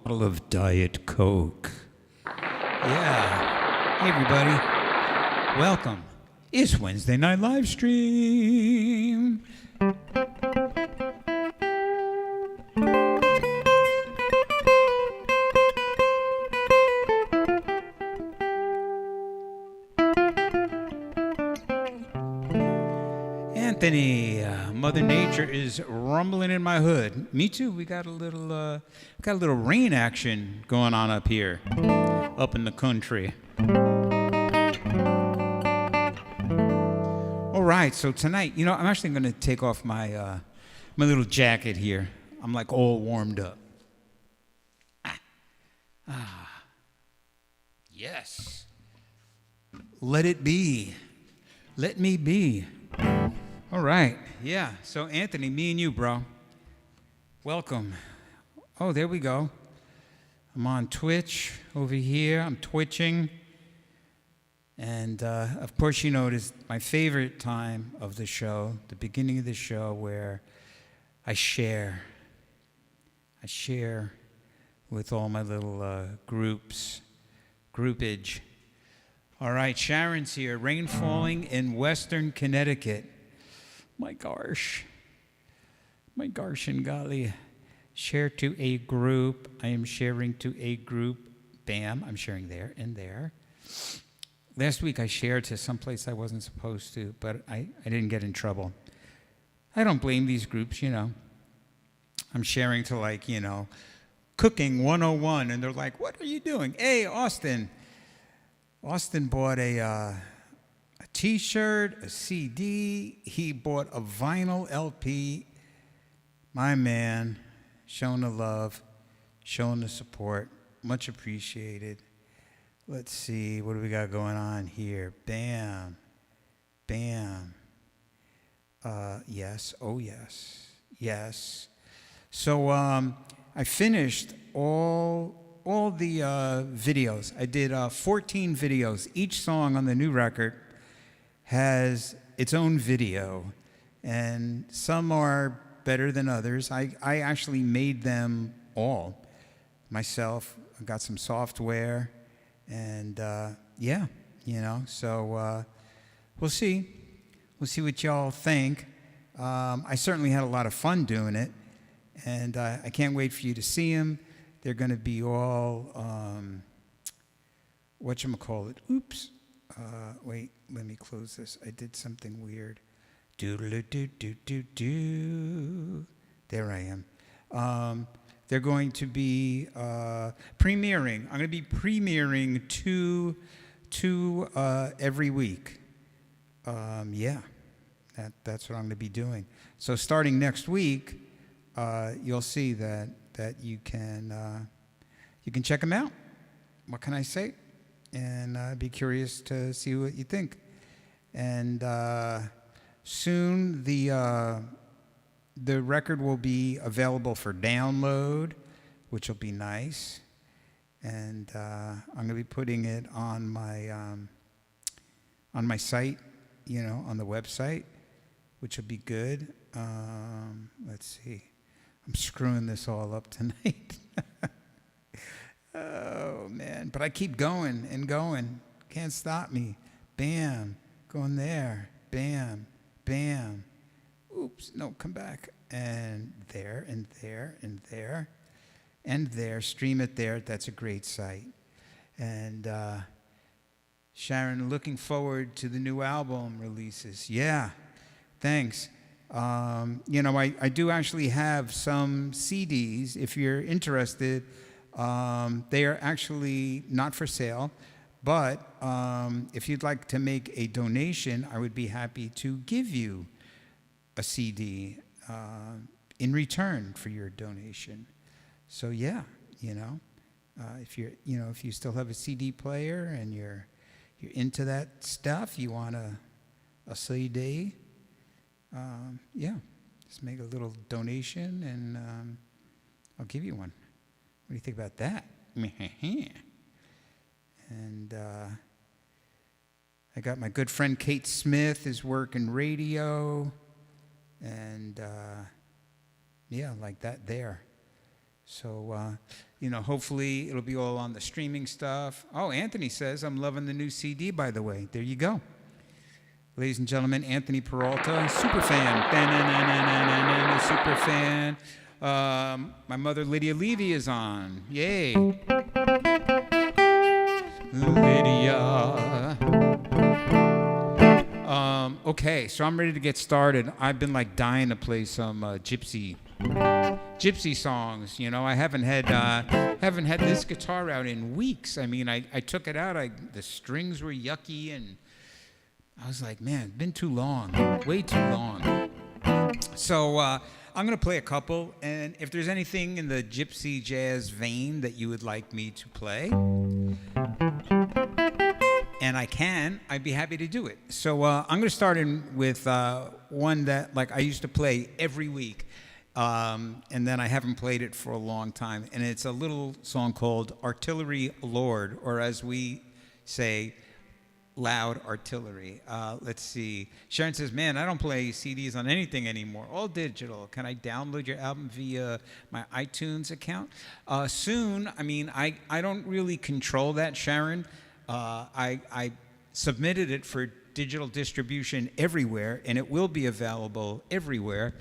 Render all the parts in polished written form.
bottle of Diet Coke. Yeah. Hey, everybody. Welcome. It's Wednesday night live stream. Anthony, Mother Nature is rumbling in my hood. Me too. We got a little rain action going on up here, up in the country. All right. So tonight, I'm actually going to take off my my little jacket here. I'm like all warmed up. Yes. Let it be. Let me be. All right. Yeah. So, Anthony, me and you, bro. Welcome. Oh, there we go. I'm on Twitch over here. I'm twitching. And, of course, it is my favorite time of the show, the beginning of the show, where I share with all my little groupage. All right, Sharon's here. Rain falling in western Connecticut. My gosh and golly. Share to a group. I am sharing to a group. Bam, I'm sharing there and there. Last week I shared to someplace I wasn't supposed to, but I didn't get in trouble. I don't blame these groups, I'm sharing to Cooking 101, and they're like, what are you doing? Hey, Austin. Austin bought a T-shirt, a CD. He bought a vinyl LP. My man, showing the love, showing the support. Much appreciated. Let's see, what do we got going on here? Bam. Bam. Yes. Oh, yes. Yes. So I finished all the videos. I did 14 videos. Each song on the new record has its own video, and some are better than others. I actually made them all myself. I got some software, and so we'll see. We'll see what y'all think. I certainly had a lot of fun doing it, and I can't wait for you to see them. They're going to be all, whatchamacallit. Oops. Wait, let me close this. I did something weird. Doodle-doo-doo-doo-doo. There I am. They're going to be premiering. I'm going to be premiering two every week. That's what I'm going to be doing. So starting next week, you'll see that you can check them out. What can I say? And I'd be curious to see what you think. And soon the record will be available for download, which will be nice. And I'm going to be putting it on my site, on the website, which will be good. Let's see. I'm screwing this all up tonight. Oh, man. But I keep going and going. Can't stop me. Bam. Going there. Bam. Bam. Oops. No, come back. And there, and there, and there, and there. Stream it there. That's a great site. And Sharon, looking forward to the new album releases. Yeah. Thanks. I do actually have some CDs. If you're interested, they are actually not for sale. But if you'd like to make a donation, I would be happy to give you a CD in return for your donation. So yeah, if you still have a CD player and you're into that stuff, you want a CD. Just make a little donation, and I'll give you one. What do you think about that? And I got my good friend Kate Smith is working radio, and like that there. So, hopefully it'll be all on the streaming stuff. Oh, Anthony says, I'm loving the new CD, by the way. There you go. Ladies and gentlemen, Anthony Peralta, super fan. Super fan. My mother, Lydia Levy, is on. Yay. Lydia. Okay, so I'm ready to get started. I've been like dying to play some gypsy songs. I haven't had this guitar out in weeks. I mean, I took it out. The strings were yucky, and I was like, man, it's been too long, way too long. So I'm gonna play a couple, and if there's anything in the gypsy jazz vein that you would like me to play, and I'd be happy to do it. So I'm going to start with one that I used to play every week, and then I haven't played it for a long time. And it's a little song called Artillery Lord, or as we say, Loud Artillery. Let's see. Sharon says, man, I don't play CDs on anything anymore. All digital. Can I download your album via my iTunes account? Soon. I mean, I don't really control that, Sharon. I submitted it for digital distribution everywhere, and it will be available everywhere.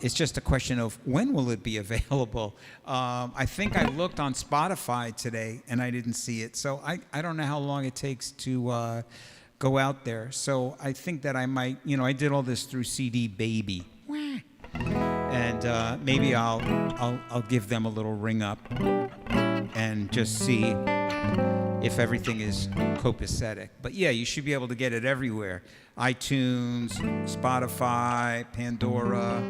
It's just a question of when will it be available. I think I looked on Spotify today, and I didn't see it. So I don't know how long it takes to go out there. So I think that I might, I did all this through CD Baby. And maybe I'll give them a little ring up and just see if everything is copacetic. But yeah, you should be able to get it everywhere. iTunes, Spotify, Pandora,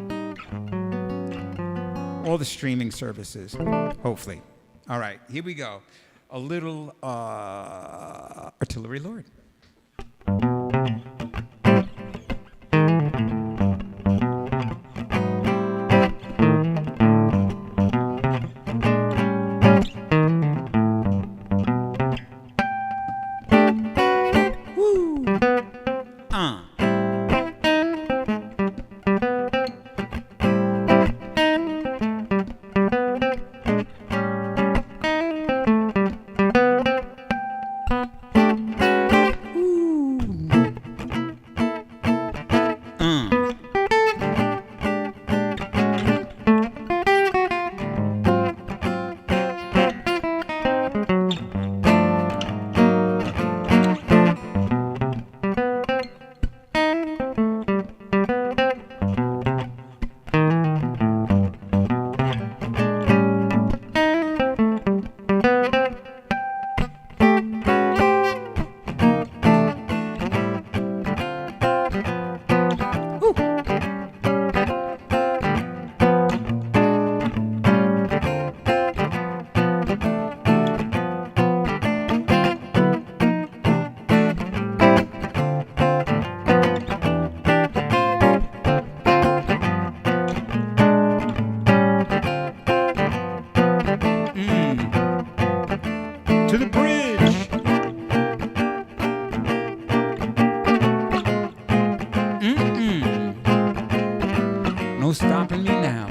all the streaming services, hopefully. All right, here we go. A little Artillery Lord. No stopping me now.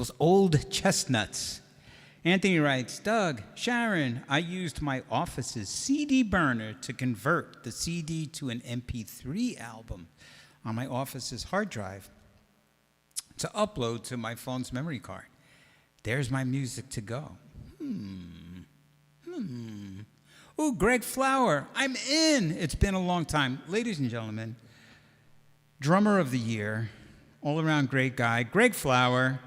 those old chestnuts. Anthony writes, Doug, Sharon, I used my office's CD burner to convert the CD to an MP3 album on my office's hard drive to upload to my phone's memory card. There's my music to go. Ooh, Greg Flower, I'm in. It's been a long time. Ladies and gentlemen, drummer of the year, all-around great guy, Greg Flower,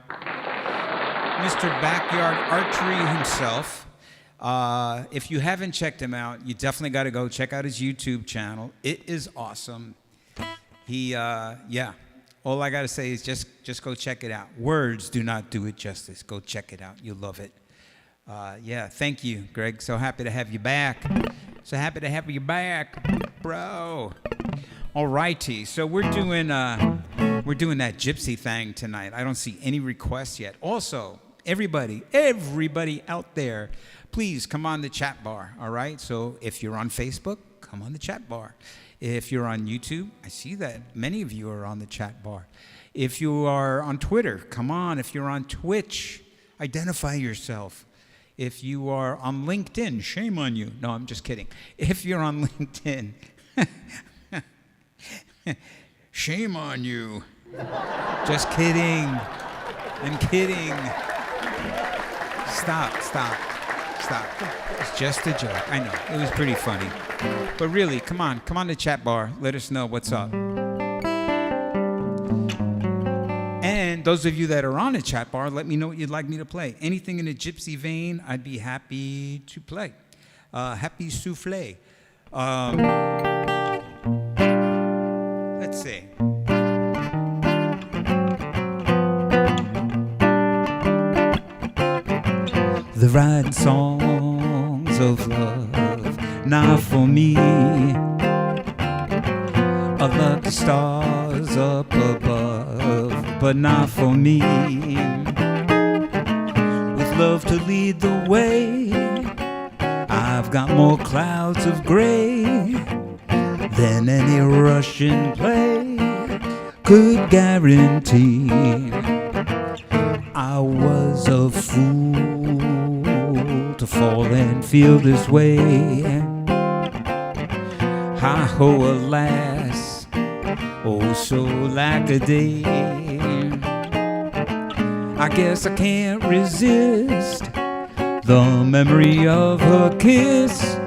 Mr. Backyard Archery himself. If you haven't checked him out, you definitely got to go check out his YouTube channel. It is awesome. Yeah. All I got to say is just go check it out. Words do not do it justice. Go check it out. You'll love it. Yeah, thank you, Greg. So happy to have you back. So happy to have you back, bro. All righty. So we're doing that gypsy thing tonight. I don't see any requests yet. Also, everybody out there, please come on the chat bar, all right? So if you're on Facebook, come on the chat bar. If you're on YouTube, I see that many of you are on the chat bar. If you are on Twitter, come on. If you're on Twitch, identify yourself. If you are on LinkedIn, shame on you. No, I'm just kidding. If you're on LinkedIn, shame on you. Just kidding. I'm kidding. Stop. It's just a joke. I know. It was pretty funny. But really, come on the chat bar. Let us know what's up. And those of you that are on the chat bar, let me know what you'd like me to play. Anything in the gypsy vein, I'd be happy to play. Happy souffle. Let's see. The riding songs of love, not for me. A lucky stars up above, but not for me. With love to lead the way, I've got more clouds of gray than any Russian play could guarantee. I was a fool to fall and feel this way. Hi-ho, alas, oh so lack-a-day. I guess I can't resist the memory of her kiss.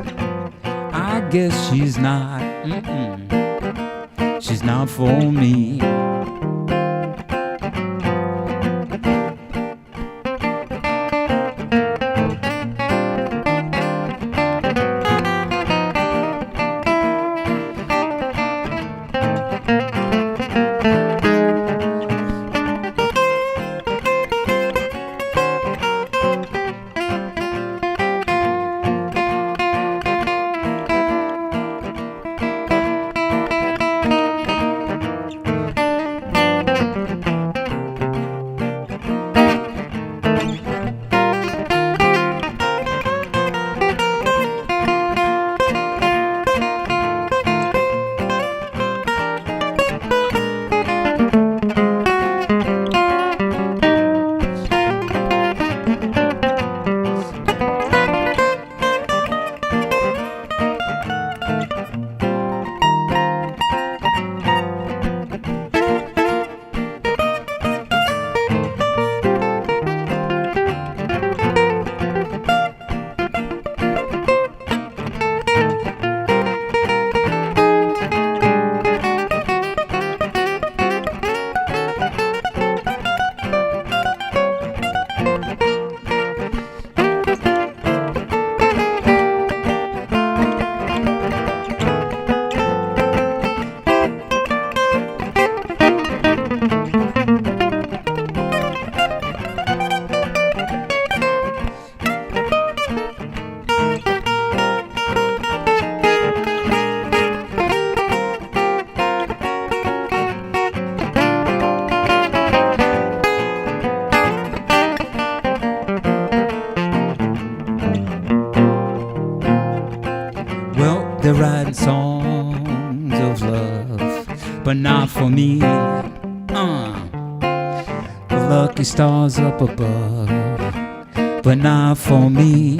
I guess she's not for me. They're writing songs of love, but not for me. The lucky stars up above, but not for me.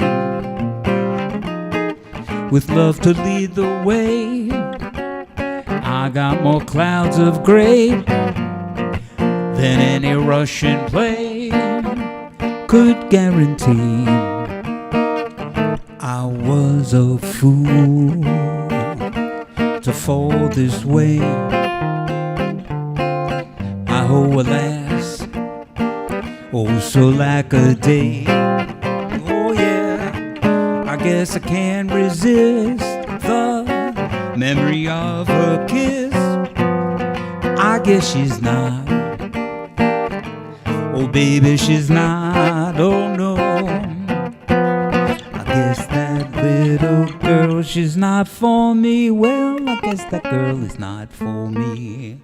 With love to lead the way, I got more clouds of gray than any Russian play could guarantee. I was a fool to fall this way. Oh, alas, oh, so lack a day. Oh, yeah, I guess I can't resist the memory of her kiss. I guess she's not, oh, baby, she's not, oh, no. I guess that little girl, she's not for me. Well, I guess that girl is not for me.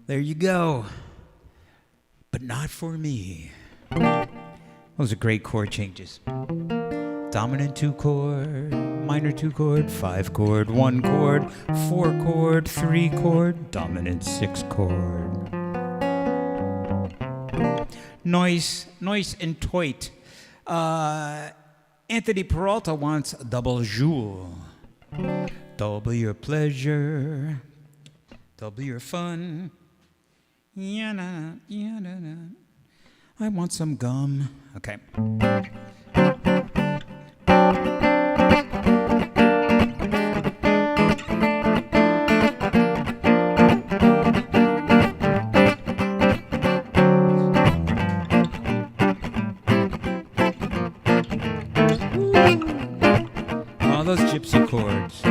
There you go. But not for me. Those are great chord changes. Dominant 2 chord, minor 2 chord, 5 chord, 1 chord, 4 chord, 3 chord, dominant 6 chord. Noise and toit. Anthony Peralta wants double joule. Double your pleasure. Double your fun. I want some gum. Okay. All those gypsy chords.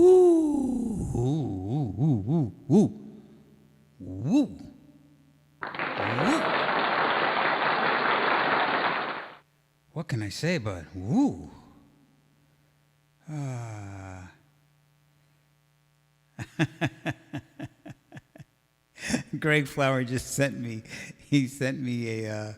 Ooh, ooh, ooh, ooh, ooh, ooh, ooh. What can I say but woo? Greg Flower just sent me. He sent me a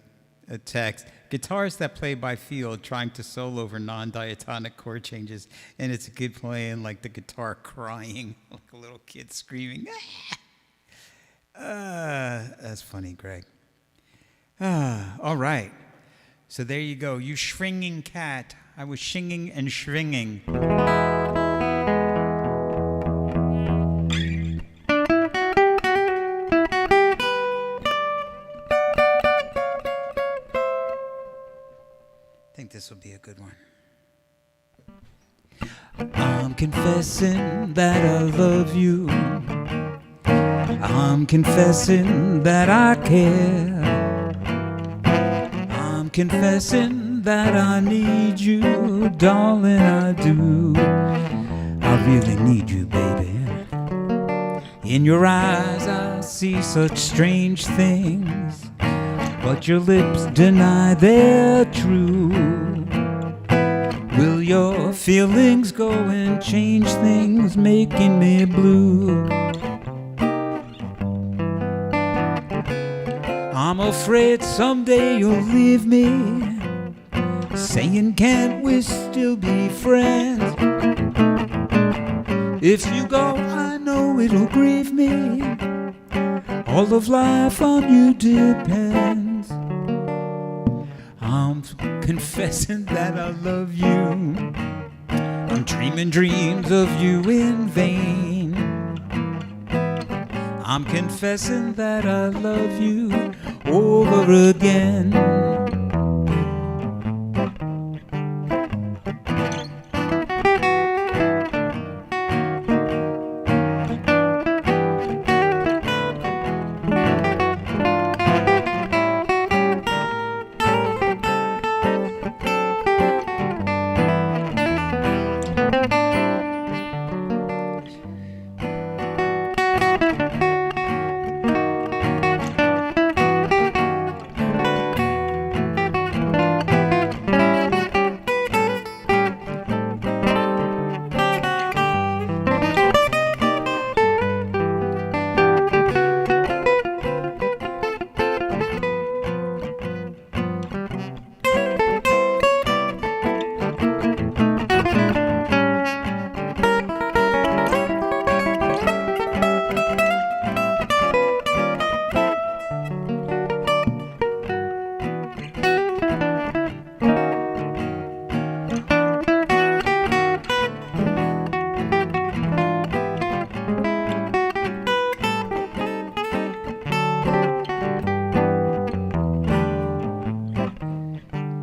text. Guitarists that play by feel, trying to solo over non-diatonic chord changes, and it's a kid playing like the guitar crying, like a little kid screaming. That's funny, Greg. All right. So there you go. You shringing cat. I was shinging and shringing. I think this will be a good one. I'm confessing that I love you. I'm confessing that I care. I'm confessing that I need you, darling, I do. I really need you, baby. In your eyes I see such strange things, but your lips deny they're true. Will your feelings go and change things, making me blue? I'm afraid someday you'll leave me, saying can't we still be friends? If you go, I know it'll grieve me. All of life on you depends. I'm confessing that I love you. I'm dreaming dreams of you in vain. I'm confessing that I love you over again.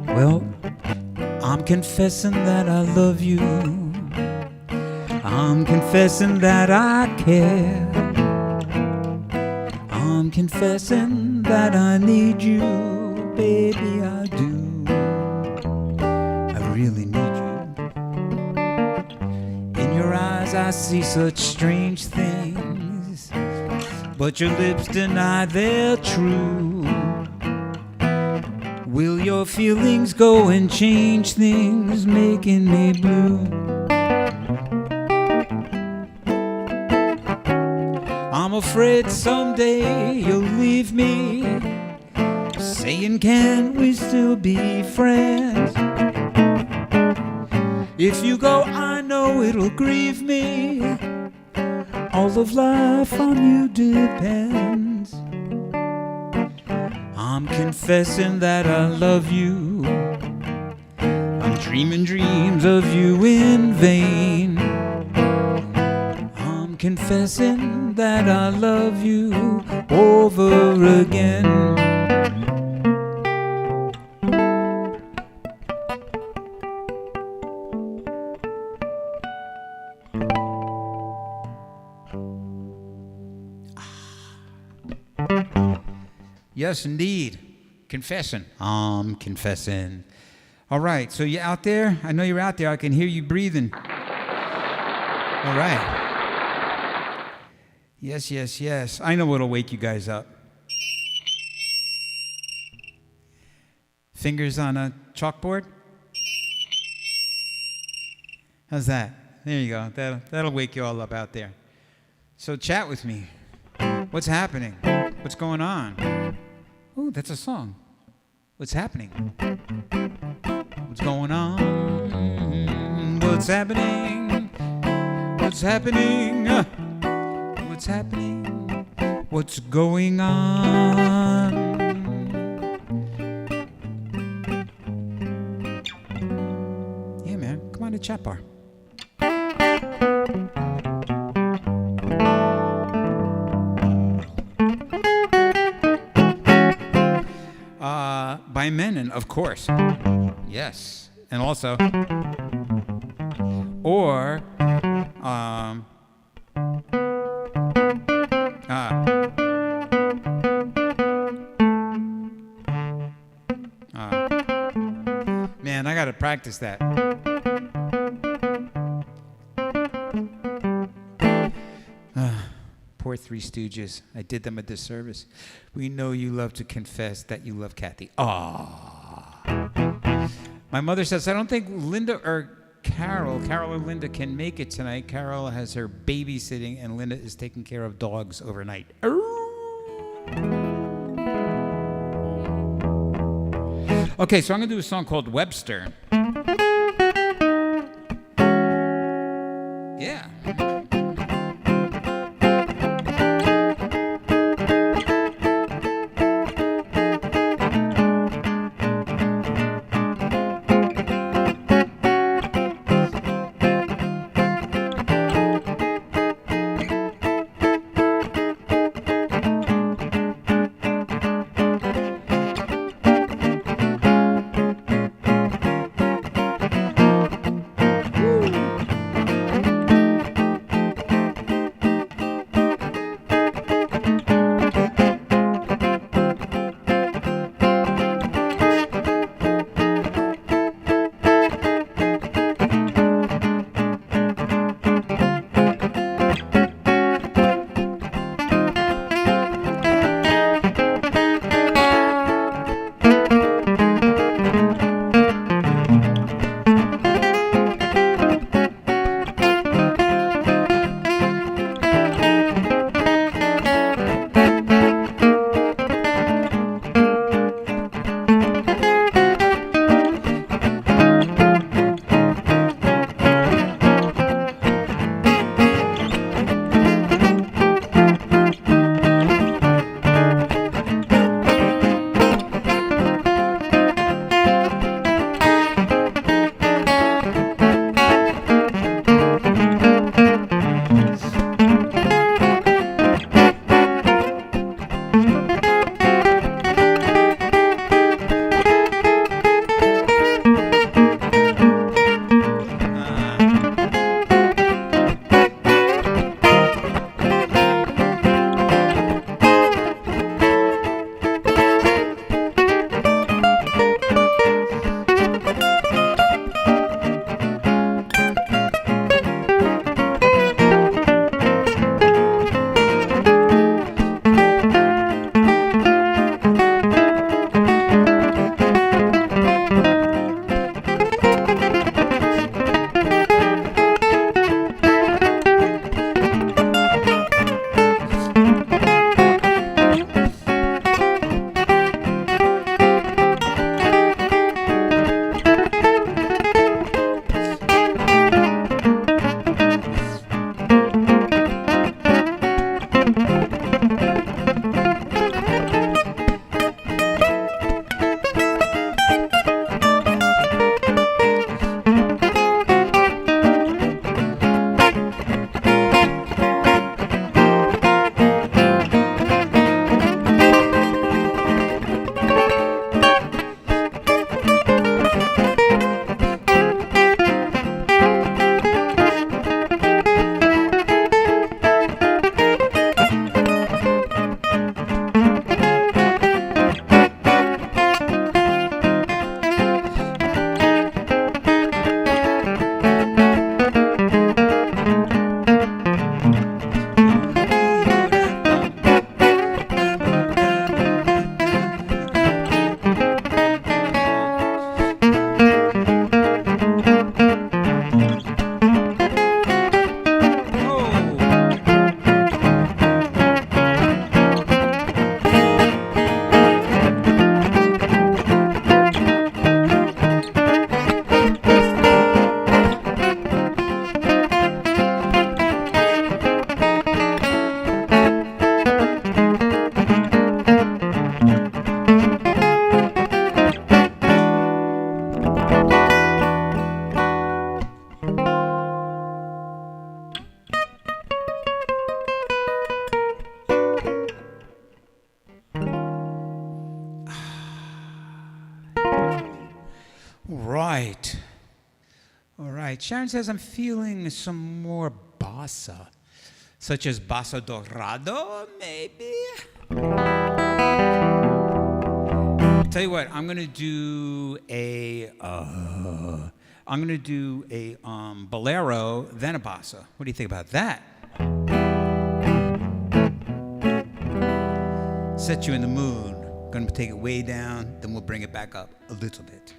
Well, I'm confessing that I love you. I'm confessing that I care. I'm confessing that I need you, baby, I do. I really need you. In your eyes I see such strange things, but your lips deny they're true. Will your feelings go and change things, making me blue? I'm afraid someday you'll leave me, saying can we still be friends? If you go, I know it'll grieve me. All of life on you depends. I'm confessing that I love you. I'm dreaming dreams of you in vain. I'm confessing that I love you over again. Yes, indeed. Confessing. I'm confessing. All right, so you out there? I know you're out there. I can hear you breathing. All right. Yes, yes, yes. I know what'll wake you guys up. Fingers on a chalkboard? How's that? There you go. That'll wake you all up out there. So chat with me. What's happening? What's going on? Ooh, that's a song. What's happening? What's going on? What's happening? What's happening? What's happening? What's going on? Yeah, man. Come on to chat bar. By Menon, of course. Yes. And also, or, man, I got to practice that. Poor Three Stooges. I did them a disservice. We know you love to confess that you love Kathy. Ah. My mother says, I don't think Linda or Carol or Linda can make it tonight. Carol has her babysitting and Linda is taking care of dogs overnight. Okay, so I'm going to do a song called Webster. Yeah. Sharon says, I'm feeling some more bossa, such as bossa dorado, maybe? Tell you what, I'm gonna do a bolero, then a bossa. What do you think about that? Set you in the mood. Gonna take it way down, then we'll bring it back up a little bit.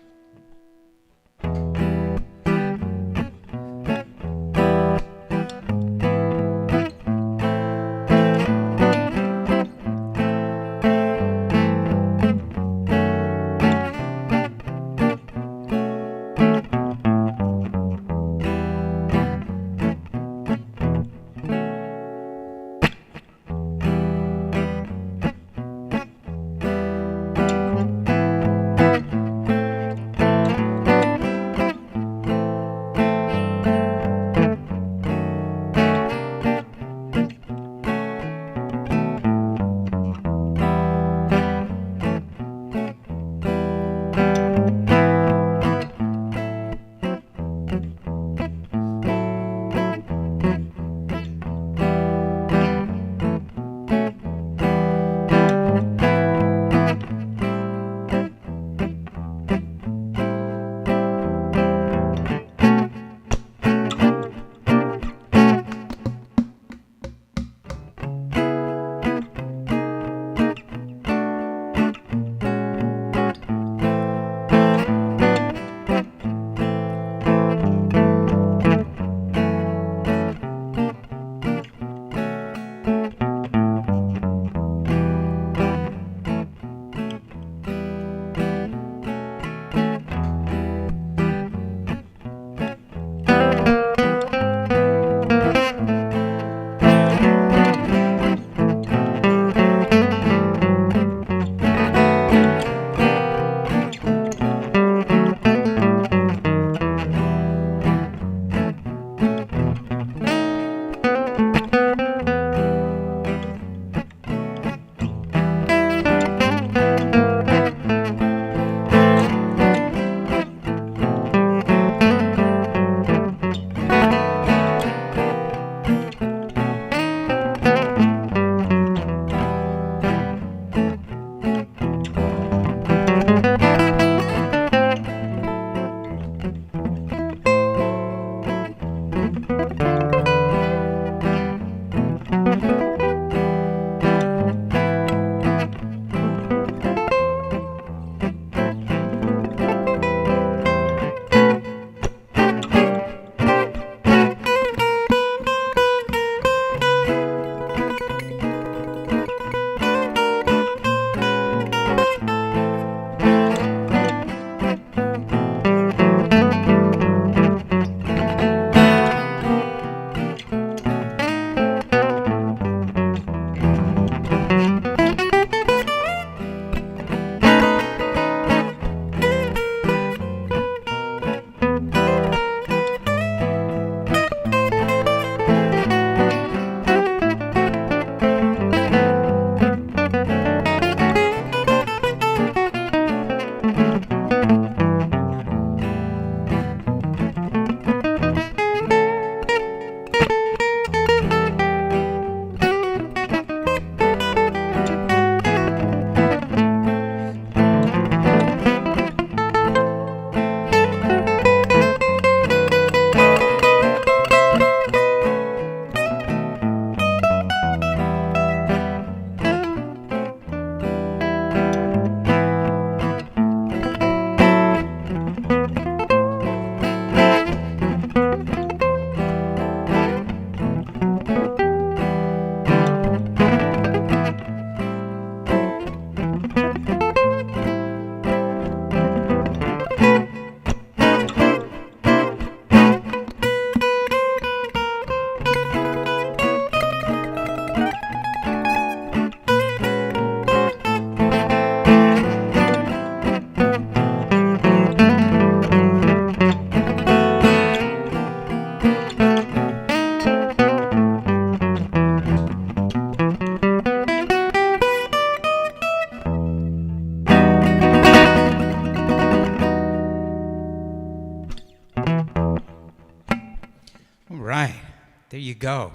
you go.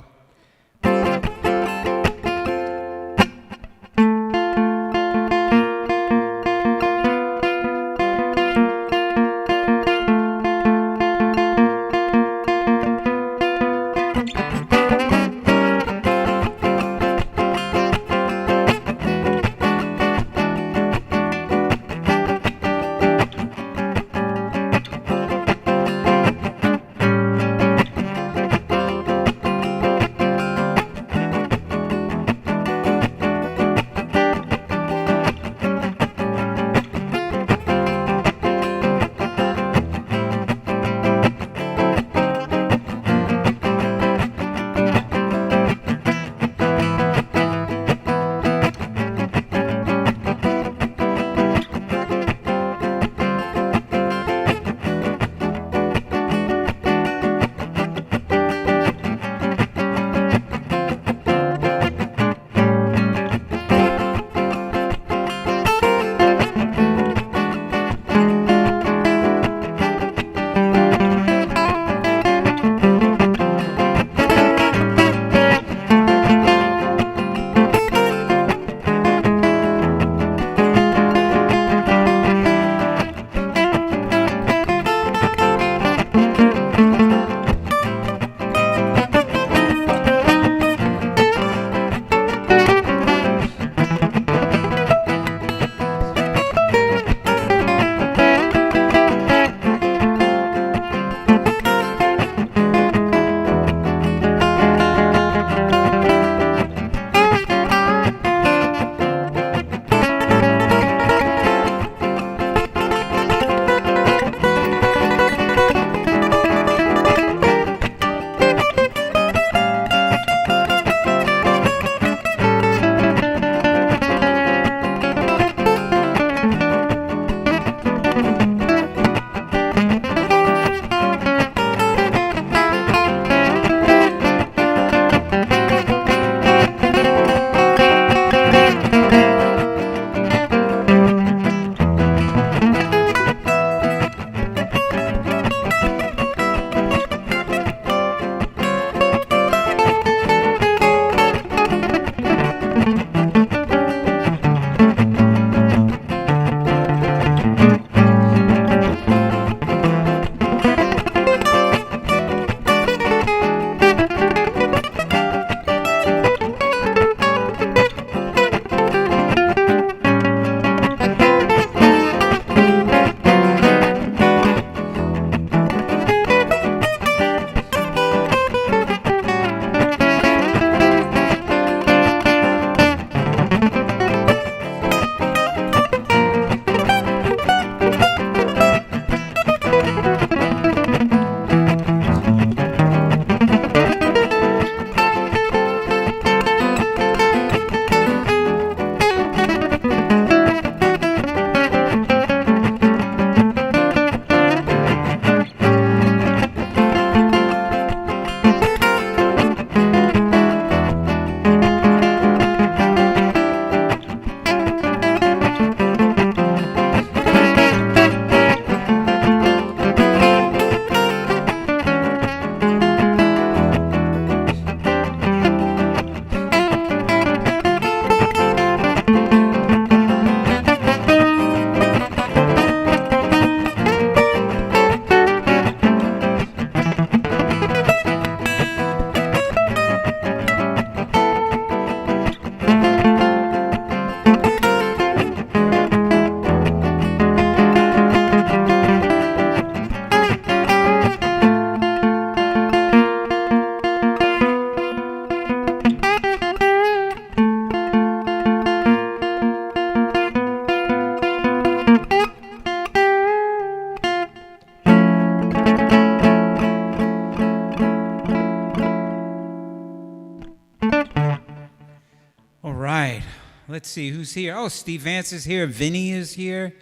Let's see who's here. Oh, Steve Vance is here. Vinny is here.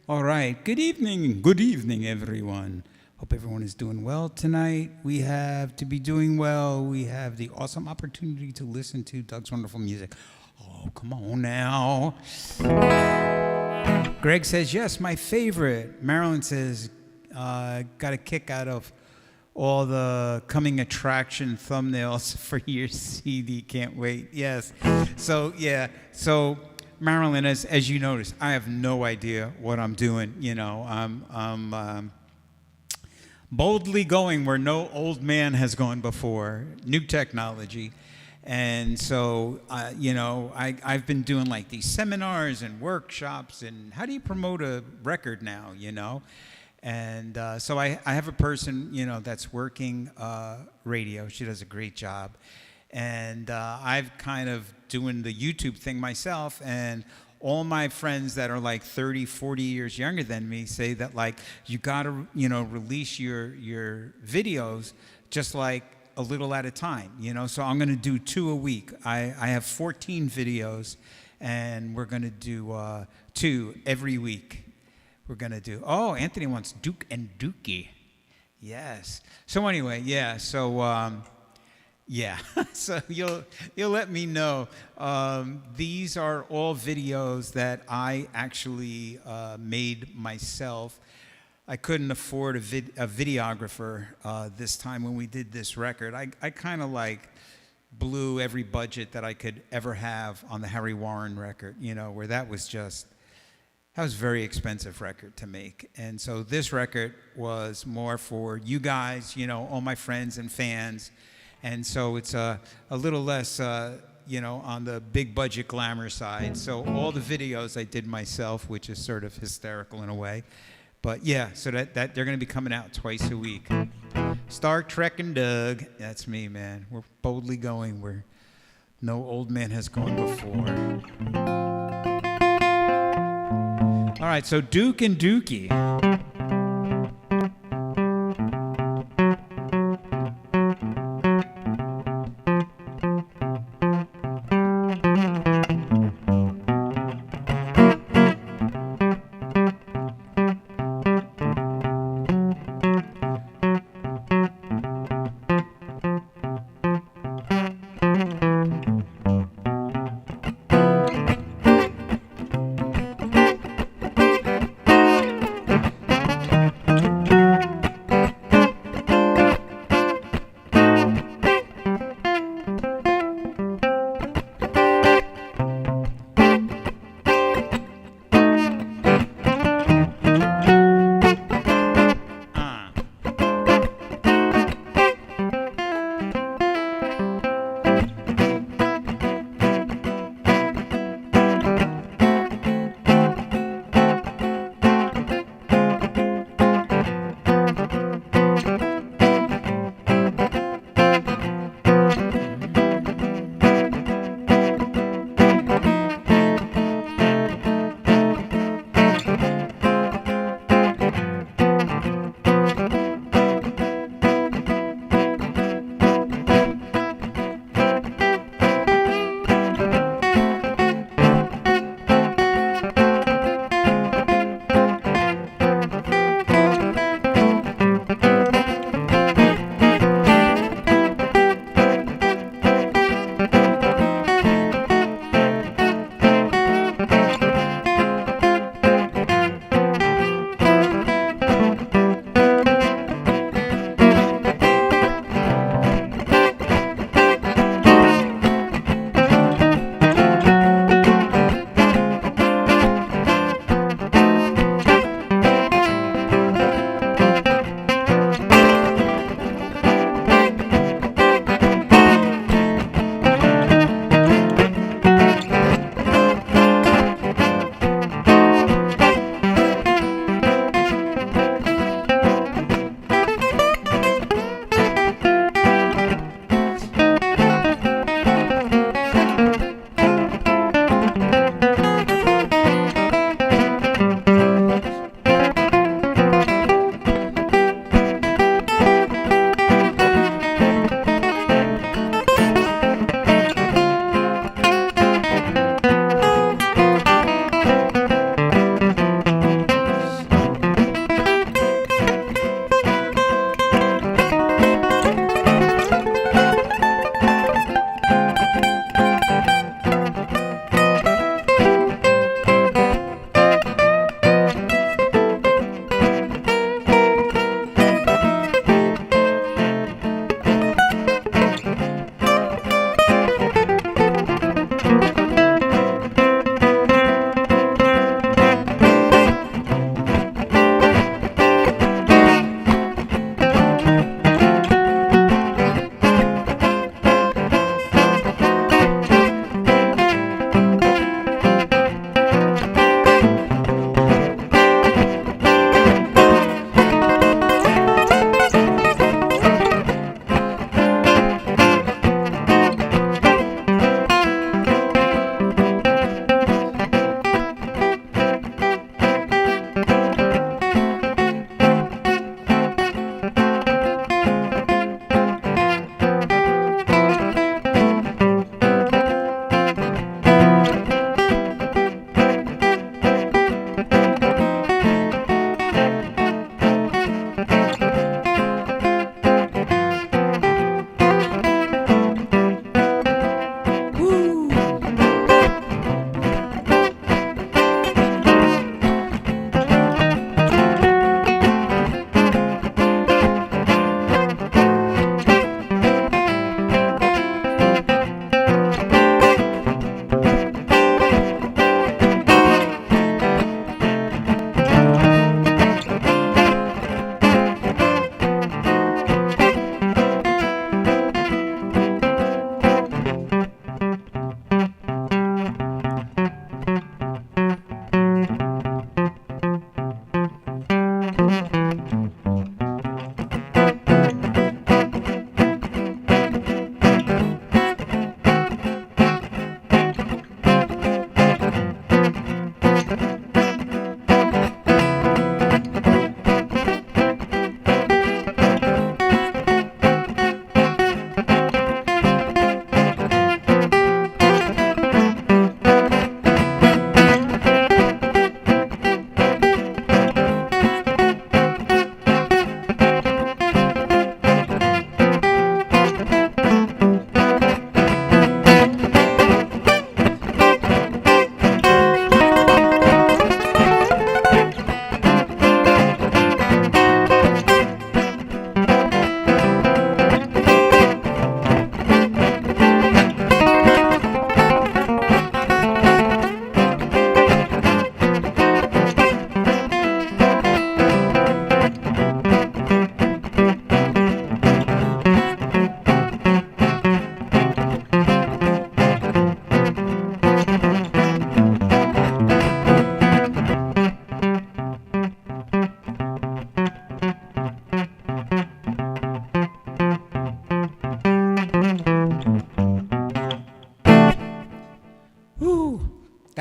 All right. Good evening. Good evening, everyone. Hope everyone is doing well tonight. We have to be doing well. We have the awesome opportunity to listen to Doug's wonderful music. Oh, come on now. Greg says, yes, my favorite. Marilyn says, got a kick out of all the coming attraction thumbnails for your CD. Can't wait. Yes. So yeah. So Marilyn, as you notice, I have no idea what I'm doing. You know, I'm boldly going where no old man has gone before. New technology. And so, you know, I've been doing like these seminars and workshops and how do you promote a record now, you know? And so I have a person, you know, that's working radio. She does a great job. And I've kind of doing the YouTube thing myself. And all my friends that are like 30, 40 years younger than me say that like you got to, you know, release your videos just like a little at a time, you know. So I'm going to do 2 a week. I have 14 videos, and we're going to do 2 every week. We're going to do, oh, Anthony wants Duke and Dookie. Yes. So anyway, yeah. So yeah. So you'll let me know. These are all videos that I actually made myself. I couldn't afford a videographer this time when we did this record. I kind of like blew every budget that I could ever have on the Harry Warren record, you know, where that was a very expensive record to make. And so this record was more for you guys, you know, all my friends and fans. And so it's a little less, you know, on the big budget glamour side. So all the videos I did myself, which is sort of hysterical in a way. But yeah, so that they're going to be coming out twice a week. Star Trek and Doug, that's me, man. We're boldly going where no old man has gone before. All right, so Duke and Dookie.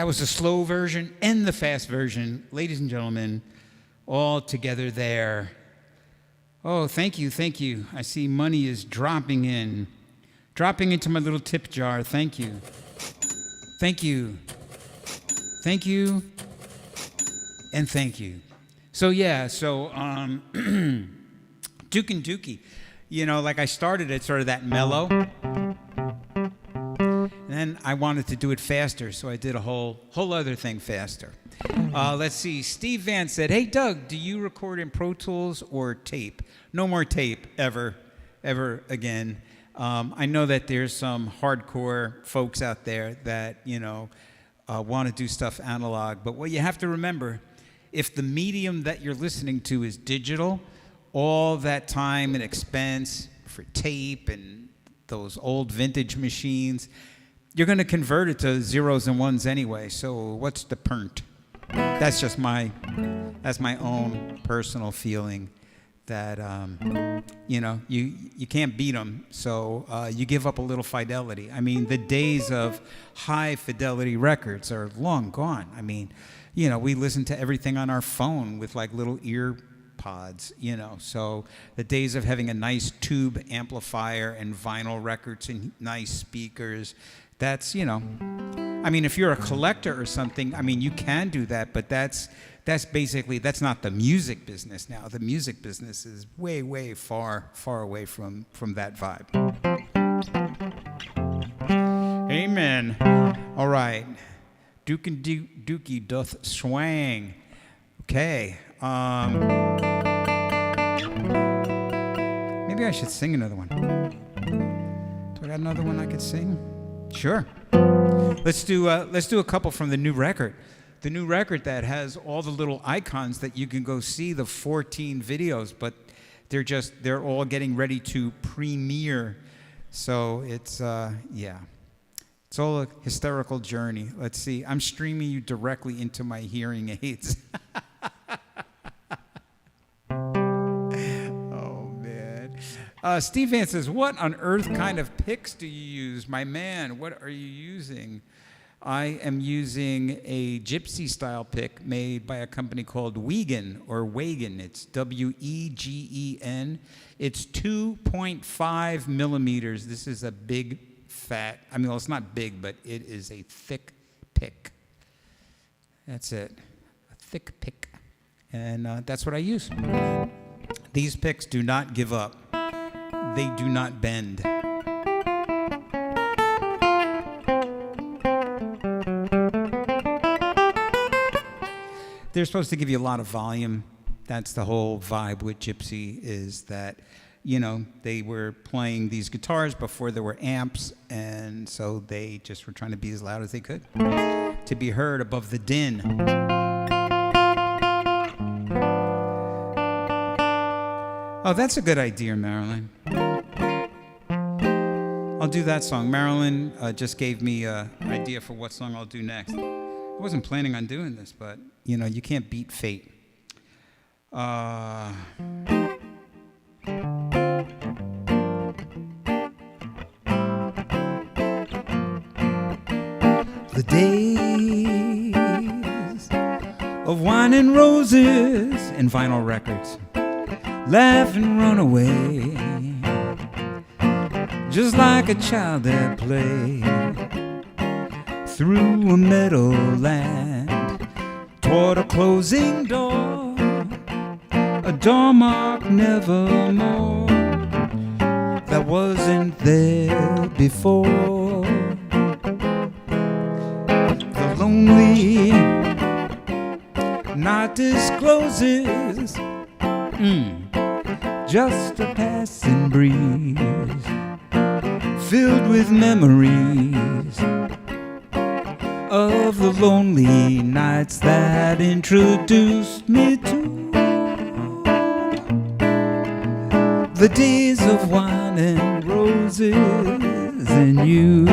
That was the slow version and the fast version. Ladies and gentlemen, all together there. Oh, thank you, thank you. I see money is dropping into my little tip jar. Thank you. Thank you. Thank you. And thank you. So Duke and Dookie. You know, like I started it sort of that mellow. And then I wanted to do it faster, so I did a whole other thing faster. Let's see. Steve Vance said, "Hey, Doug, do you record in Pro Tools or tape?" No more tape ever again. I know that there's some hardcore folks out there that, want to do stuff analog. But what you have to remember, if the medium that you're listening to is digital, all that time and expense for tape and those old vintage machines, you're going to convert it to zeros and ones anyway. So what's the point? That's my own personal feeling that you can't beat them. So you give up a little fidelity. I mean, the days of high fidelity records are long gone. I mean, we listen to everything on our phone with like little ear pods, so the days of having a nice tube amplifier and vinyl records and nice speakers, that's, I mean, if you're a collector or something, I mean, you can do that, but that's not the music business now. The music business is way, way far away from that vibe. Amen. All right. Duke and Dookie doth swang. Okay. Maybe I should sing another one. Do I got another one I could sing? Sure. Let's do a couple from the new record. The new record that has all the little icons that you can go see the 14 videos, but they're all getting ready to premiere. So it's it's all a hysterical journey. Let's see. I'm streaming you directly into my hearing aids. Steve Vance says, "What on earth kind of picks do you use? My man, what are you using?" I am using a gypsy style pick made by a company called Wegen or Wagen. It's Wegen. It's 2.5 millimeters. This is a big, fat, well, it's not big, but it is a thick pick. That's it, a thick pick. And that's what I use. These picks do not give up. They do not bend. They're supposed to give you a lot of volume. That's the whole vibe with Gypsy, is that, they were playing these guitars before there were amps, and so they just were trying to be as loud as they could to be heard above the din. Oh, that's a good idea, Marilyn. I'll do that song. Marilyn just gave me an idea for what song I'll do next. I wasn't planning on doing this, but, you can't beat fate. The days of wine and roses and vinyl records. Laugh and run away, just like a child at play, through a meadowland, toward a closing door, a door marked nevermore, that wasn't there before. The lonely night discloses just a passing breeze, filled with memories of the lonely nights that introduced me to the days of wine and roses and you.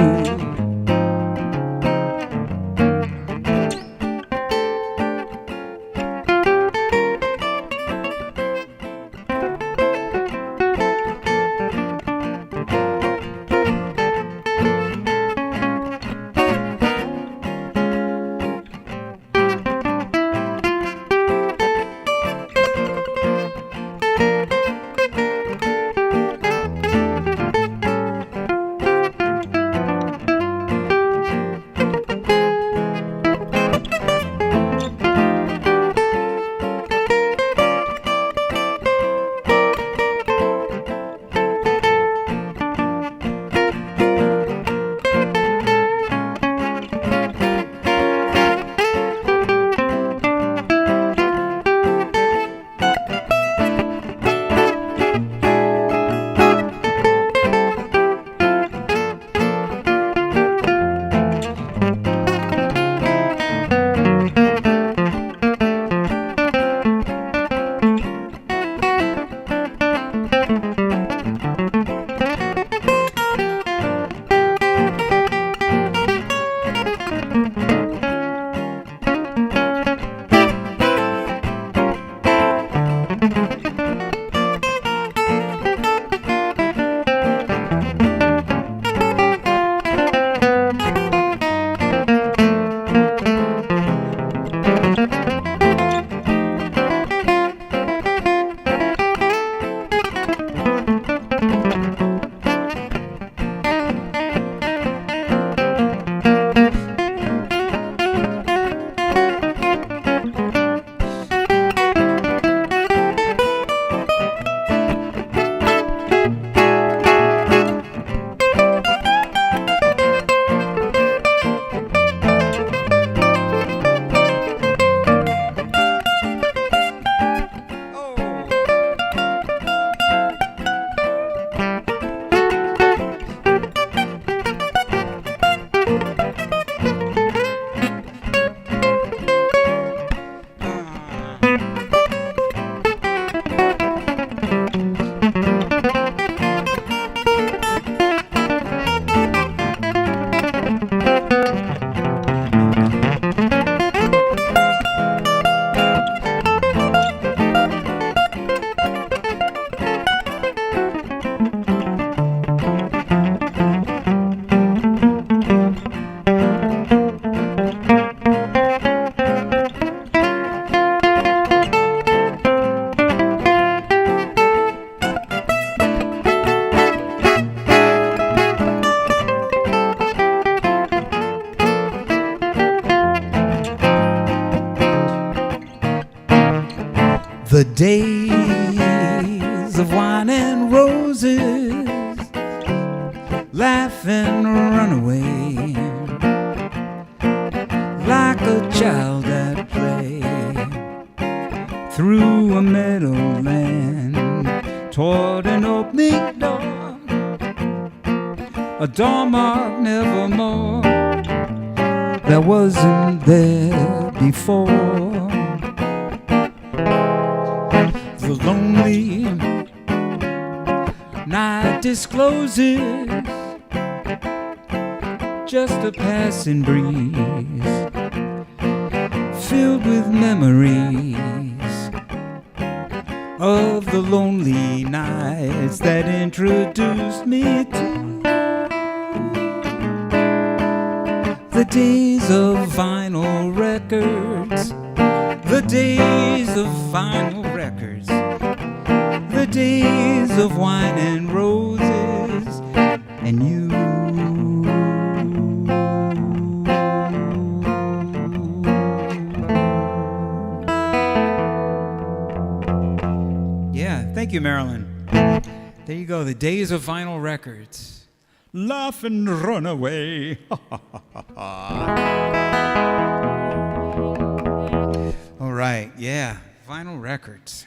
The days of wine and roses, laugh and run away, like a child at play, through a meadowland, toward an opening door, a door marked nevermore, that wasn't there before. The lonely night discloses just a passing breeze, filled with memories of the lonely nights that introduced me to the days of vinyl records, the days of vinyl records, the days of wine and roses, and you. Yeah, thank you, Marilyn. There you go, the days of vinyl records. Laugh and run away. All right, yeah, vinyl records.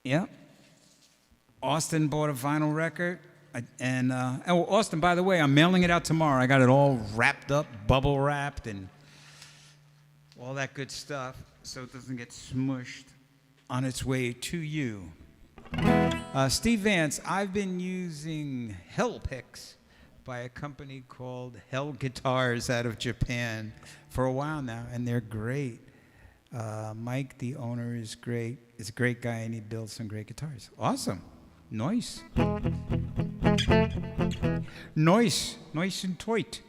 Yep. Austin bought a vinyl record. Oh, Austin, by the way, I'm mailing it out tomorrow. I got it all wrapped up, bubble wrapped, and all that good stuff, so it doesn't get smushed on its way to you. Steve Vance, I've been using Hell Picks by a company called Hell Guitars out of Japan for a while now, and they're great. Mike, the owner, is great. He's a great guy, and he builds some great guitars. Awesome. Nice. Nice and toit.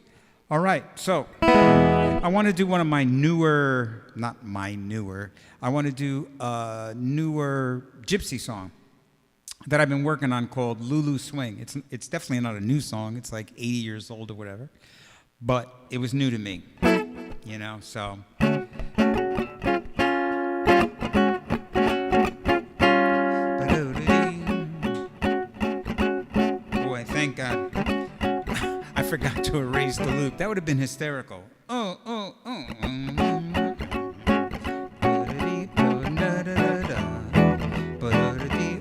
All right, so I want to do one of my newer, not my newer, I want to do a newer gypsy song that I've been working on called Lulu Swing. It's definitely not a new song. It's like 80 years old or whatever. But it was new to me, you know, so. Boy, thank God. I forgot to erase the loop. That would have been hysterical. Oh.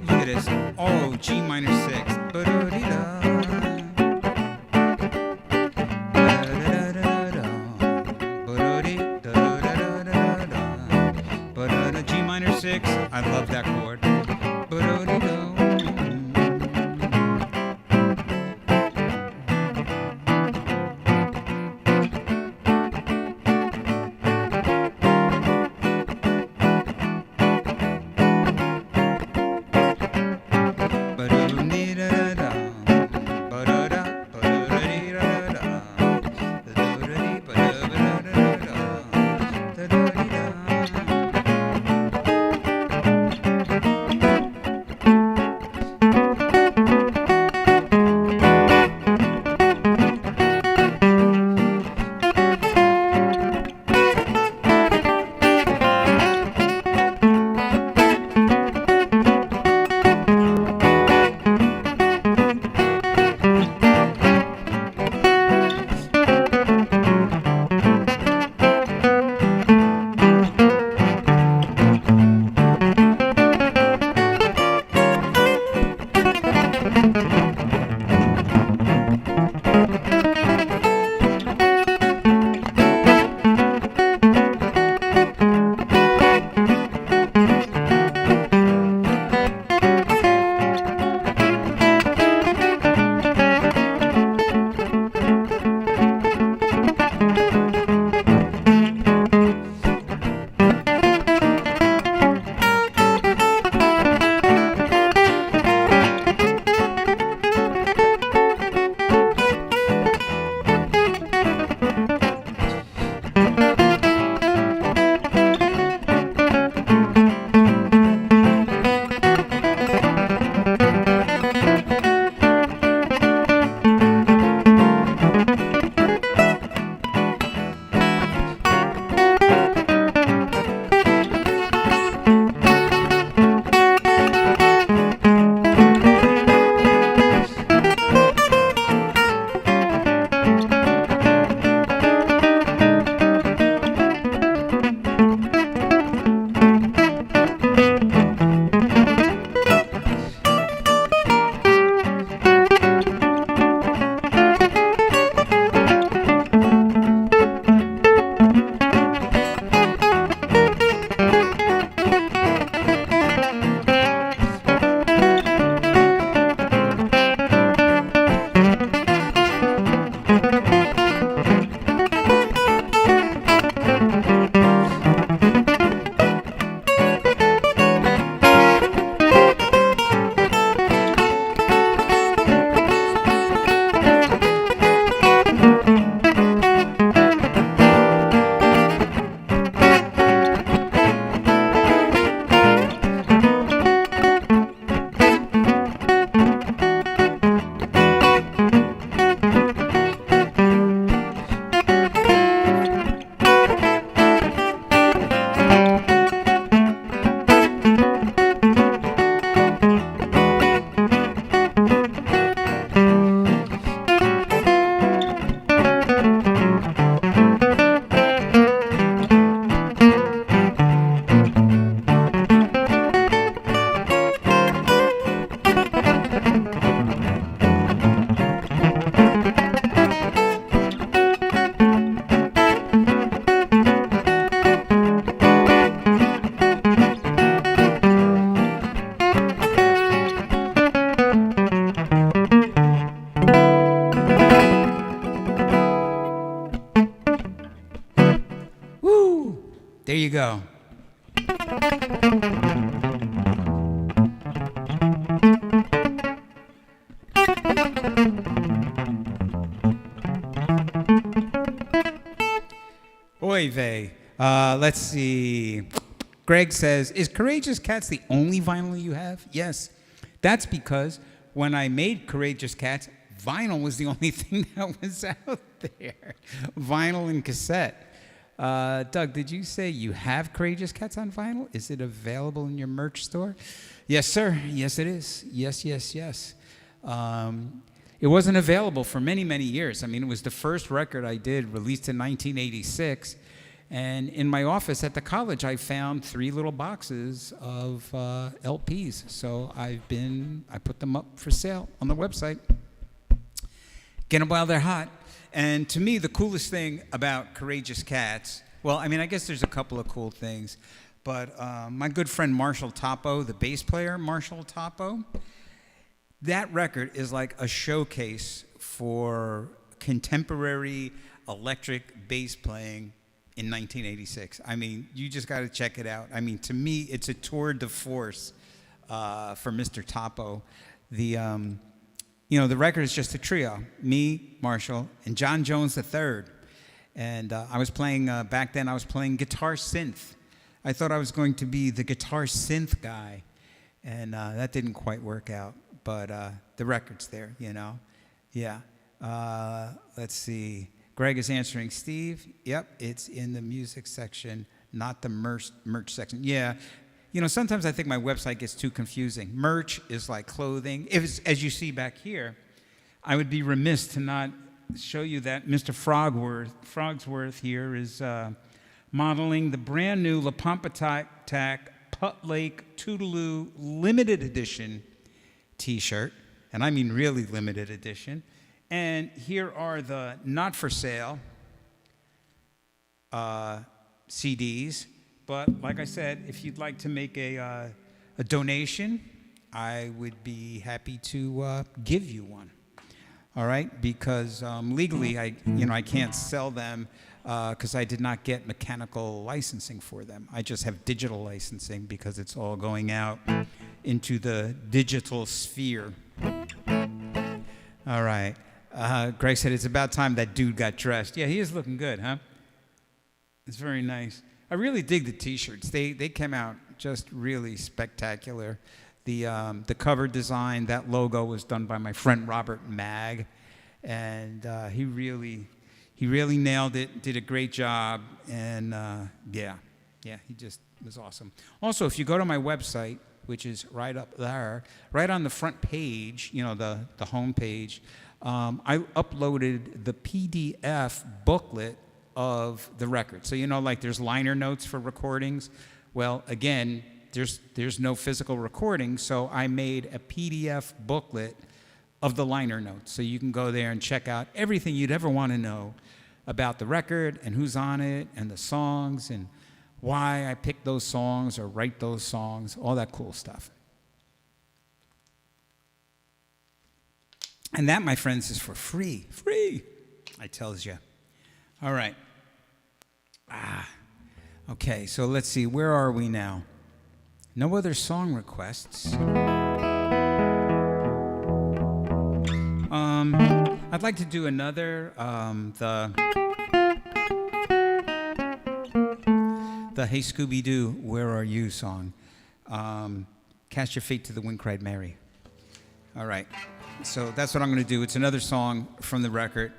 Look at this. Oh, G minor 6. G minor 6. I love that chord. There you go. Oy vey. Let's see. Greg says, is Courageous Cats the only vinyl you have? Yes. That's because when I made Courageous Cats, vinyl was the only thing that was out there. Vinyl and cassette. Doug, did you say you have Courageous Cats on vinyl? Is it available in your merch store? Yes, sir. Yes, it is. Yes, yes, yes. It wasn't available for many, many years. I mean, it was the first record I did, released in 1986. And in my office at the college, I found 3 little boxes of LPs. So I put them up for sale on the website. Get them while they're hot. And to me, the coolest thing about Courageous Cats, well, I mean, I guess there's a couple of cool things. But my good friend Marshall Topo, the bass player, Marshall Topo, that record is like a showcase for contemporary electric bass playing in 1986. I mean, you just got to check it out. I mean, to me, it's a tour de force for Mr. Topo. The record is just a trio: me, Marshall, and John Jones III. And I was playing back then. I was playing guitar synth. I thought I was going to be the guitar synth guy, and that didn't quite work out. But the record's there, you know. Yeah. Let's see. Greg is answering Steve. Yep, it's in the music section, not the merch section. Yeah, you know, sometimes I think my website gets too confusing. Merch is like clothing. As you see back here, I would be remiss to not show you that Mr. Frogsworth here is modeling the brand new Lepompatac Putt Lake Toodaloo limited edition T-shirt, and I mean really limited edition. And here are the not for sale CDs. But like I said, if you'd like to make a donation, I would be happy to give you one. All right, because legally, I can't sell them because I did not get mechanical licensing for them. I just have digital licensing because it's all going out into the digital sphere. All right. Greg said, it's about time that dude got dressed. Yeah, he is looking good, huh? It's very nice. I really dig the T-shirts. They came out just really spectacular. The cover design, that logo was done by my friend Robert Mag, and he really nailed it, did a great job, and yeah, he just was awesome. Also, if you go to my website, which is right up there, right on the front page, you know, the home page, I uploaded the PDF booklet of the record. So, you know, like there's liner notes for recordings. Well, again, there's no physical recording, so I made a PDF booklet of the liner notes. So you can go there and check out everything you'd ever want to know about the record and who's on it and the songs and why I picked those songs or write those songs, all that cool stuff. And that, my friends, is for free. Free, I tells you. All right. Okay, so let's see. Where are we now? No other song requests. I'd like to do another, the Hey Scooby-Doo, Where Are You song. Cast Your Fate to the Wind Cried Mary. All right. So that's what I'm going to do. It's another song from the record.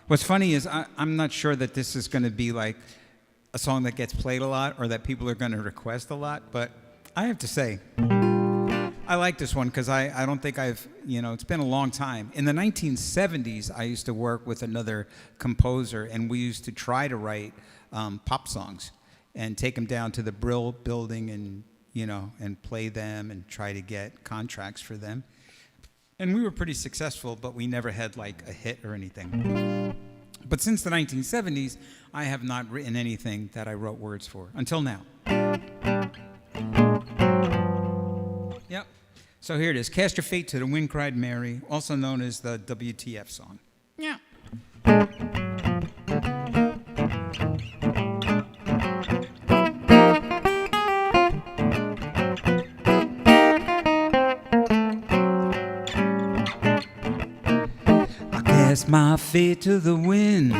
What's funny is I'm not sure that this is going to be like a song that gets played a lot or that people are going to request a lot, but I have to say, I like this one because I don't think it's been a long time. In the 1970s, I used to work with another composer, and we used to try to write pop songs and take them down to the Brill building and play them and try to get contracts for them. And we were pretty successful, but we never had like a hit or anything. But since the 1970s, I have not written anything that I wrote words for, until now. Yep. So here it is, Cast Your Fate to the Wind Cried Mary, also known as the WTF song. Yeah. cast my fate to the wind.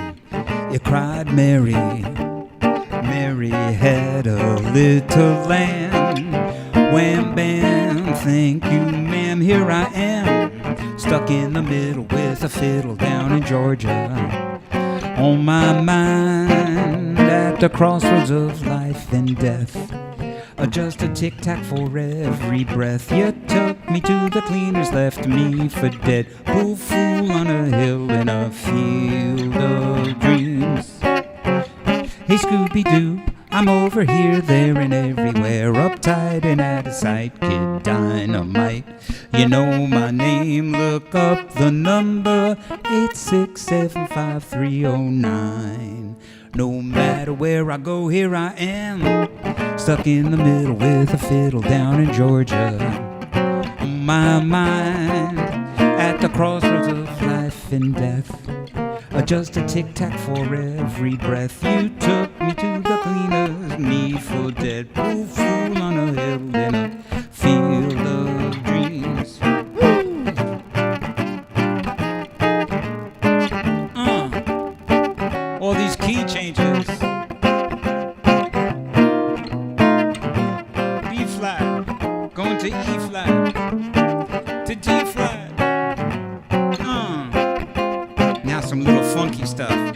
You cried, Mary. Mary had a little lamb. Wham, bam, thank you, ma'am. Here I am, stuck in the middle with a fiddle down in Georgia. On my mind, at the crossroads of life and death. Just a tic-tac for every breath. You took me to the cleaners, left me for dead. Poor fool on a hill in a field of dreams. Hey Scooby-Doo, I'm over here, there and everywhere. Uptight and out of sight, Kid Dynamite. You know my name, look up the number 8675309. No matter where I go, here I am, stuck in the middle with a fiddle down in Georgia. On my mind, at the crossroads of life and death. Just a tic-tac for every breath. You took me to the cleaners, me for dead. Poor fool on a hill in a field of dreams. All these key changes. B flat, going to E flat, to D flat. Now some little funky stuff.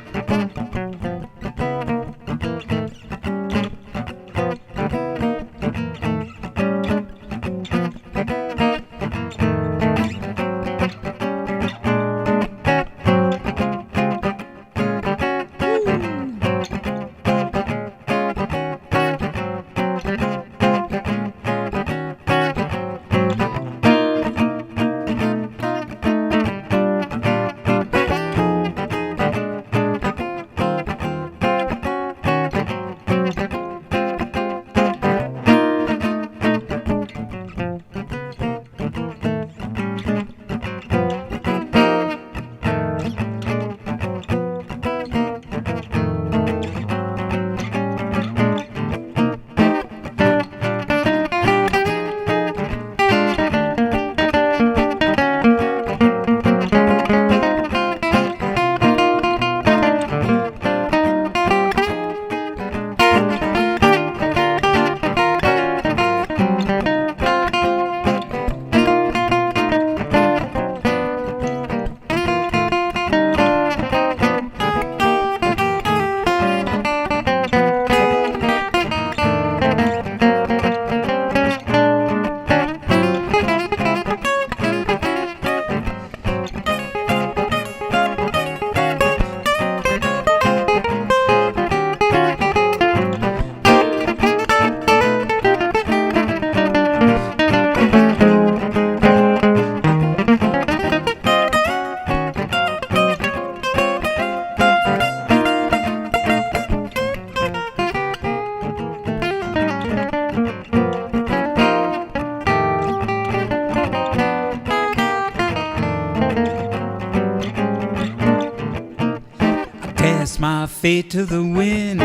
My fate to the wind,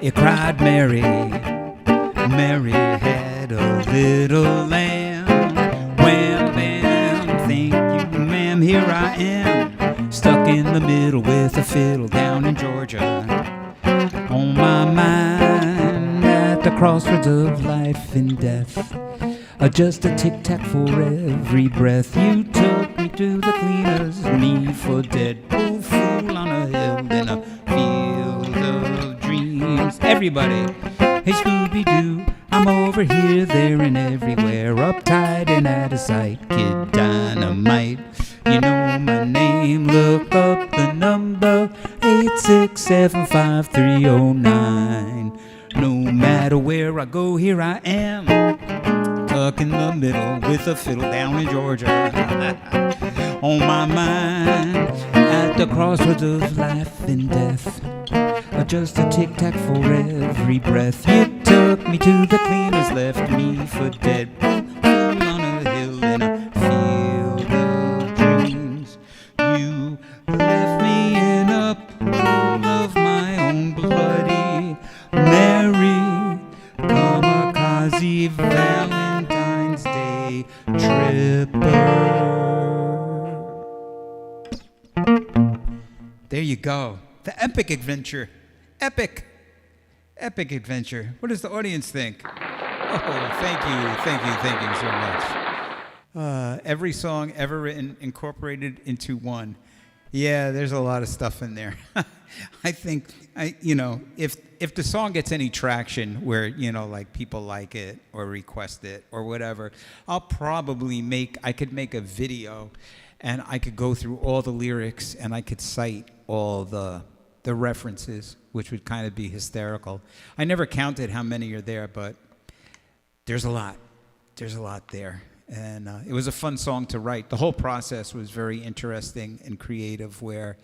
you cried, Mary. Mary had a little lamb. Wham, bam, thank you, ma'am. Here I am, stuck in the middle with a fiddle down in Georgia. On my mind, at the crossroads of life and death. Just a tic-tac for every breath. You took me to the cleaners, me for dead. Poor fool on a hill in a field of dreams. Everybody, hey Scooby-Doo, I'm over here, there and everywhere. Uptight and out of sight, Kid Dynamite. You know my name, look up the number 8675309. No matter where I go, here I am, stuck in the middle with a fiddle down in Georgia. On my mind, at the crossroads of life and death. Just a tic-tac for every breath. You took me to the cleaners, left me for dead. Fool on a hill in a field of dreams. You left me in a pool of my own bloody Mary. Kamikaze Valentine's Day tripper. There you go. The epic adventure. Epic. Epic adventure. What does the audience think? Oh, thank you so much. Every song ever written incorporated into one. Yeah, there's a lot of stuff in there. I think, if the song gets any traction where, like people like it or request it or whatever, I could make a video and I could go through all the lyrics and I could cite all the references, which would kind of be hysterical. I never counted how many are there, but there's a lot. There's a lot there. And it was a fun song to write. The whole process was very interesting and creative, where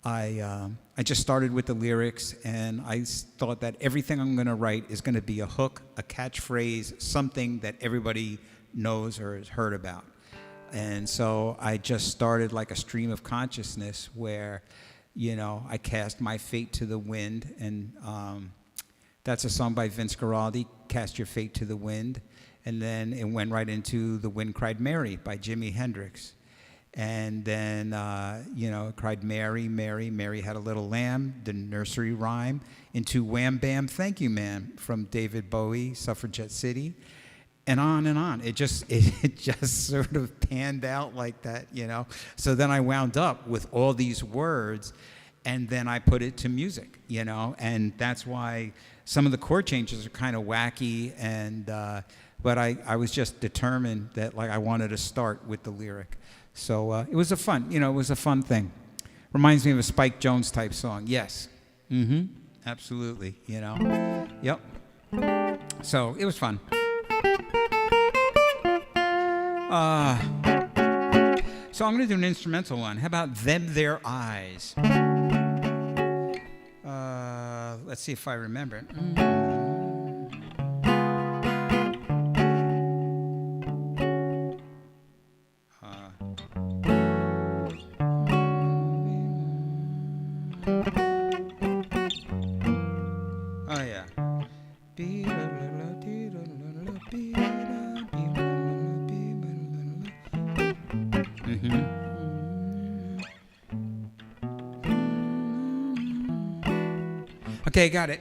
I just started with the lyrics, and I thought that everything I'm going to write is going to be a hook, a catchphrase, something that everybody knows or has heard about. And so I just started like a stream of consciousness where, I cast my fate to the wind, and that's a song by Vince Guaraldi, Cast Your Fate to the Wind. And then it went right into The Wind Cried Mary by Jimi Hendrix. And then, it cried Mary, Mary, Mary Had a Little Lamb, the nursery rhyme, into Wham Bam Thank You Man from David Bowie, Suffragette City, and on and on. It just sort of panned out like that, So then I wound up with all these words, and then I put it to music, and that's why some of the chord changes are kind of wacky, and but I was just determined that I wanted to start with the lyric. So it was a fun thing. Reminds me of a Spike Jones type song. Yes. Absolutely, Yep. So it was fun. So I'm going to do an instrumental one. How about Them Their Eyes? Let's see if I remember it. Oh, yeah. Okay, got it.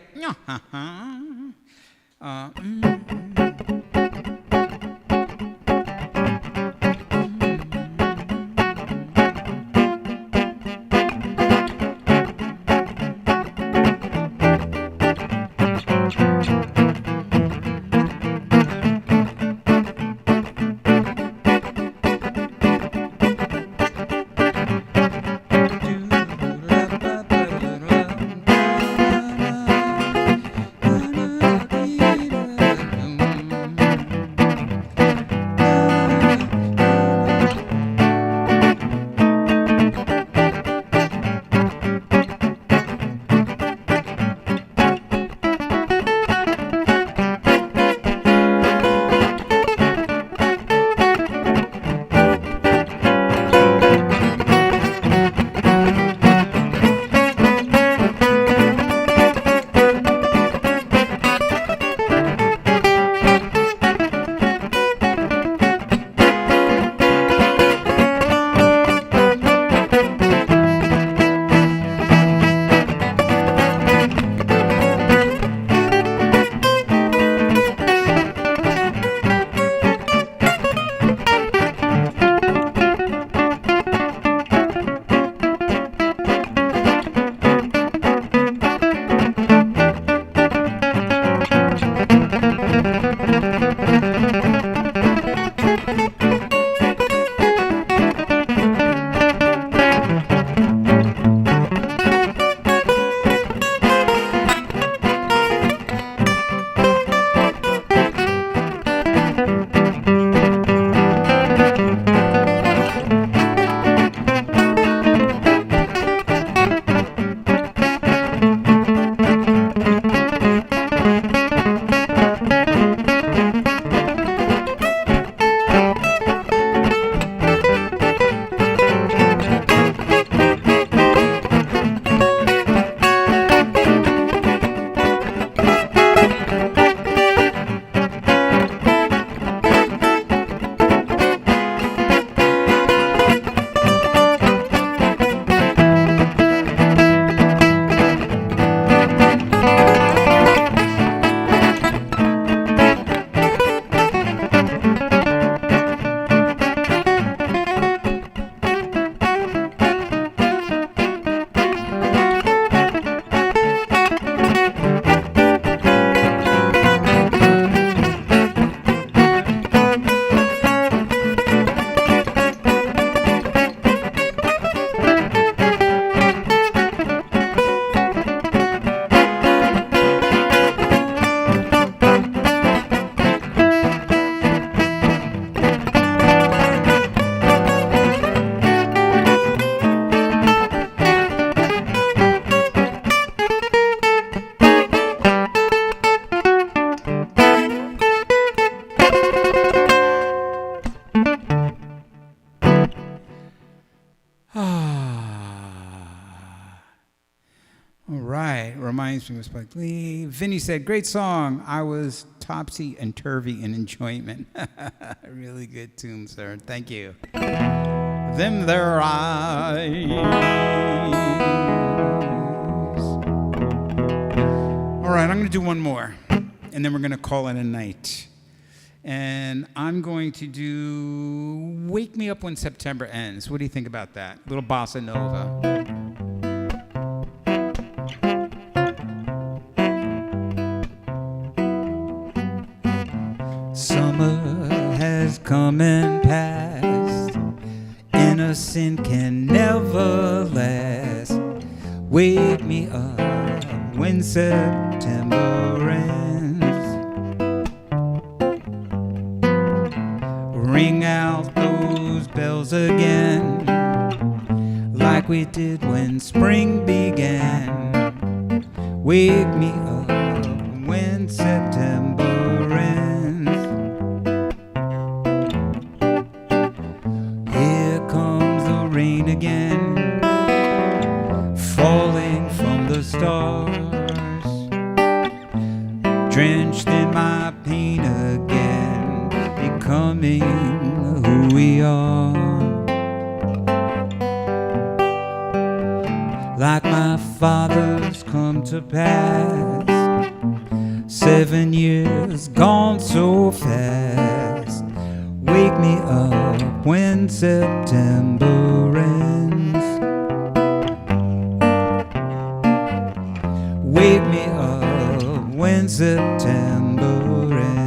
All right, reminds me of Spike Lee. Vinny said, great song. I was topsy and turvy in enjoyment. Really good tune, sir. Thank you. Them their eyes. All right, I'm going to do one more, and then we're going to call it a night. And I'm going to do Wake Me Up When September Ends. What do you think about that? Little bossa nova. Summer has come and passed. Innocent can never last. Wake me up when September ends. Ring out those bells again, like we did when spring began. Wake me up when September ends. Here comes the rain again, falling from the stars, drenched in my pain again, becoming who we are. Like my father's come to pass, 7 years gone so fast. Wake me up when September ends. Wake me up when September ends.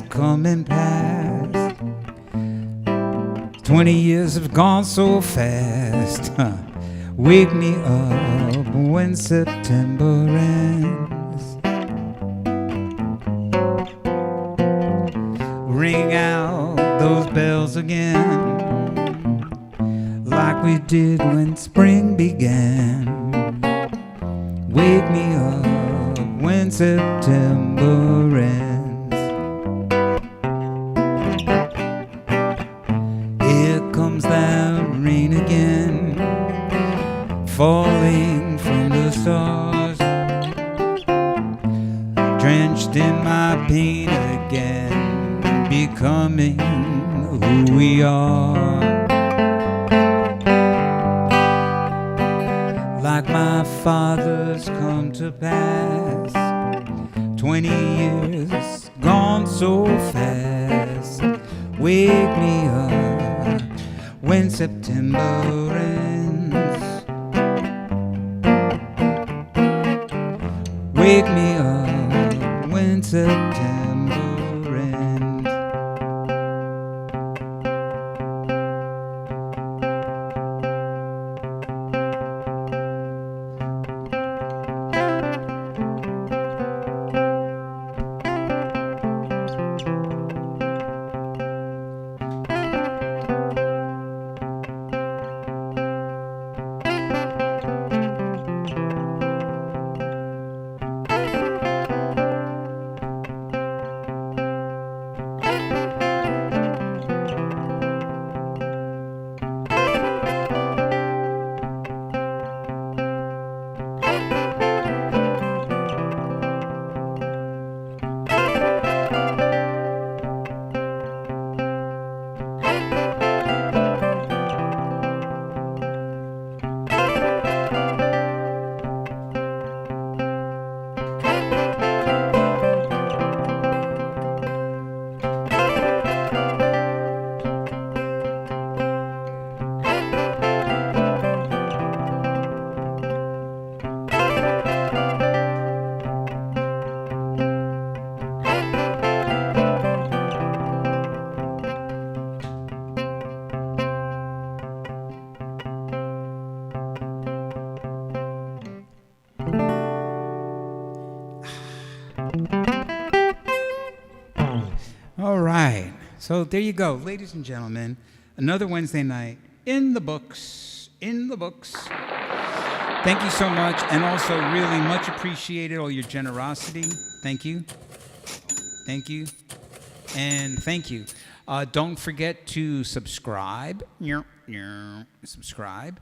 Come and pass. 20 years have gone so fast. Wake me up when September ends. Ring out those bells again, like we did when spring began. Wake me up when September ends. That rain again, falling from the stars, drenched in my pain again, becoming who we are. Like my father's come to pass, 20 years gone so fast. Wake me up when September ends. Wake me up when September ends. All right. So there you go, ladies and gentlemen. Another Wednesday night in the books. In the books. Thank you so much, and also really much appreciated all your generosity. Thank you. Thank you. And thank you. Don't forget to subscribe. Subscribe.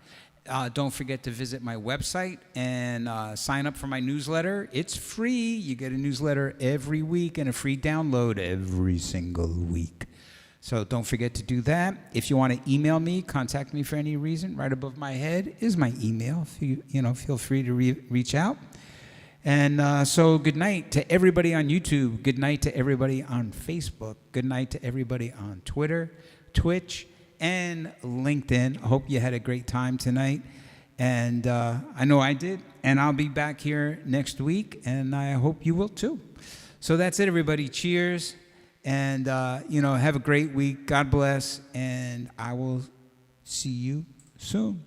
Don't forget to visit my website and sign up for my newsletter. It's free. You get a newsletter every week and a free download every single week. So don't forget to do that. If you want to email me, contact me for any reason. Right above my head is my email. Feel free to reach out. And so good night to everybody on YouTube. Good night to everybody on Facebook. Good night to everybody on Twitter, Twitch, and LinkedIn. I hope you had a great time tonight. And I know I did. And I'll be back here next week, and I hope you will too. So that's it, everybody. Cheers. And, have a great week. God bless. And I will see you soon.